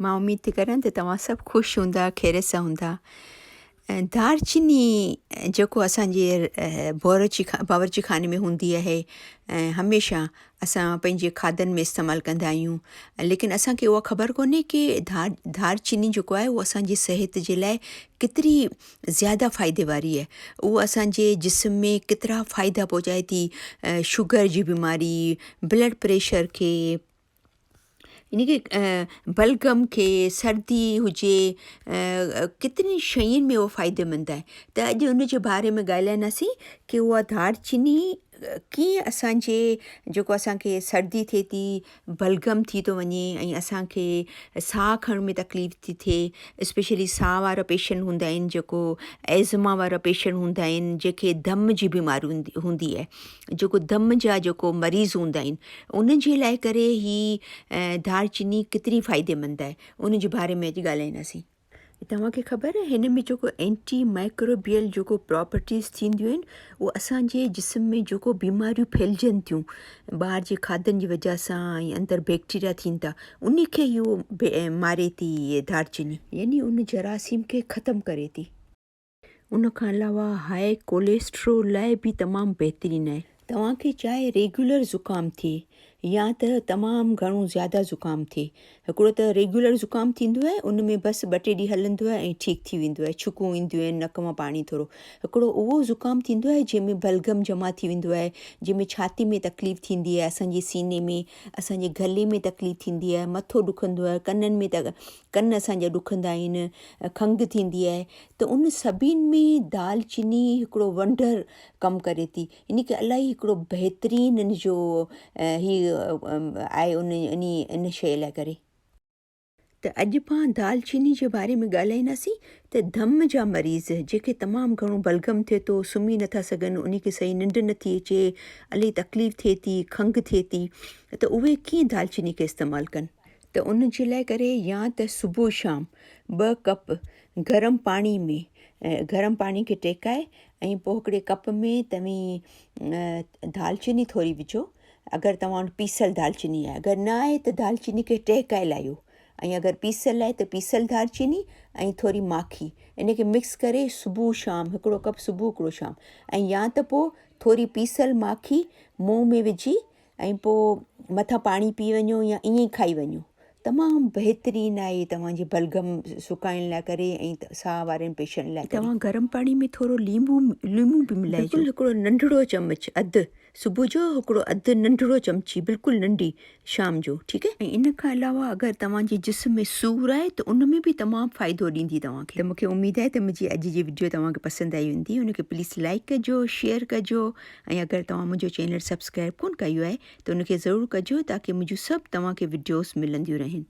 मां उम्मीद थी करां त तव्हां सभु ख़ुशि हूंदा, ख़ैर सां हूंदा। दालचीनी जेको असांजे बावर्ची खाने में हूंदी आहे ऐं हमेशह असां पंहिंजे खाधनि में इस्तेमालु कंदा आहियूं, लेकिन असांखे उहा ख़बर कोन्हे कि दालचीनी जेको आहे उहो असांजी सिहत जे लाइ केतिरी ज़्यादा फ़ाइदे वारी आहे। उहो असांजे जिस्म में केतिरा फ़ाइदा पहुचाए थी, शुगर जी बीमारी, ब्लड प्रेशर खे, यानी कि बलगम खे, सर्दी हुजे, केतिरनि शयुनि में उहो फ़ाइदेमंद आहे। त अॼु उन जे बारे में ॻाल्हाईंदासीं कि उहा दालचीनी कीअं असांखे सर्दी थिए थी, बलगम थी थो वञे ऐं असांखे साह खणण में तकलीफ़ थी थिए, स्पेशली साह वारा पेशेंट हूंदा आहिनि, जेको एज़मा वारा पेशेंट हूंदा आहिनि, जंहिंखे दम जी बीमारी हूंदी आहे, जेको दम जा जेको मरीज़ हूंदा आहिनि, उन जे लाइ करे ही दालचीनी केतिरी फ़ाइदेमंद आहे, उन जे बारे में अॼु ॻाल्हाईंदासीं। तव्हांखे ख़बर आहे हिन में जेको एंटी माइक्रोबियल जेको प्रॉपर्टीज़ थींदियूं आहिनि, उहो असांजे जिस्म में जेको बीमारियूं फैलिजनि थियूं ॿाहिरि जे खाधनि जी वजह सां ऐं अंदरि बैक्टीरिया थियनि था, उन खे इहो मारे थी दालचीनी, यानी उन जरासीम खे ख़तमु करे थी। उन खां अलावा हाई कोलेस्ट्रोल लाइ बि तमामु बहितरीनु आहे। तव्हांखे चाहे रेगुलर ज़ुकाम थिए या त तमामु घणो ज़्यादा ज़ुकाम थिए, हिकिड़ो त रेगुलर ज़ुकाम थींदो आहे, उन में बसि 2-3 ॾींहं हलंदो आहे ऐं ठीकु थी वेंदो आहे, छिकूं ईंदियूं आहिनि, नक मां पाणी थोरो। हिकिड़ो उहो ज़ुकाम थींदो आहे जंहिंमें बलगम जमा थी वेंदो आहे, जंहिंमें छाती में तकलीफ़ थींदी आहे, असांजे सीने में, असांजे गले में तकलीफ़ थींदी आहे, मथो ॾुखंदो आहे, कननि में कन असांजा ॾुखंदा आहिनि, खंघि थींदी आहे। त उन सभिनि में दालचीनी हिकिड़ो वंडर कमु करे थी, यानी कि इलाही हिकिड़ो बहितरीनु इन जो आहे इन शइ लाइ करे। त अॼु पाण दालचीनी जे बारे में ॻाल्हाईंदासीं त दम जा मरीज़ जेके तमामु घणो बलगम थिए थो, सुम्ही नथा सघनि, उन खे सही निंड नथी अचे, इलाही तकलीफ़ थिए थी, खंघि थिए थी, त उहे कीअं दालचीनी खे इस्तेमालु कनि। त उन जे लाइ करे या त सुबुह शाम 2 कप गरम पाणी में गरम पाणी खे टेकाए ऐं पोइ हिकिड़े कप में तव्हां दालचीनी थोरी विझो। अगरि तव्हां वटि पीसल दालचीनी आहे, अगरि न आहे त दालचीनी खे टहिकाए लाहियो, ऐं अगरि पीसल आहे त पीसल दालचीनी ऐं थोरी माखी, इन खे मिक्स करे सुबुह शाम हिकिड़ो कप सुबुह हिकिड़ो शाम, ऐं या त पोइ थोरी पीसल माखी मुंहं में विझी ऐं पोइ मथां पाणी पी वञो या ईअं ई खाई वञो। तमामु बहितरीनु आहे तव्हांजे बलगम सुकाइण लाइ करे ऐं साह वारनि पेशेंट लाइ। तव्हां गरम पाणी में थोरो लीमू बि मिलाइजो, हिकिड़ो नंढिड़ो चमच, अधु सुबुह जो, हिकिड़ो अधु नंढिड़ो चमची, बिल्कुलु नंढी, शाम जो, ठीकु आहे। ऐं इन खां अलावा अगरि तव्हांजे जिस्म में सूरु आहे त उन में बि तमामु फ़ाइदो ॾींदी तव्हांखे। त मूंखे उमेदु आहे त मुंहिंजी अॼु जी वीडियो तव्हांखे पसंदि आई हूंदी। उनखे प्लीज़ लाइक कजो, शेयर कजो, ऐं अगरि तव्हां मुंहिंजो चैनल सब्सक्राइब कोन कयो आहे त उनखे ज़रूरु कजो, ताकी मुंहिंजूं सभु तव्हांखे वीडियोस मिलंदियूं रहनि।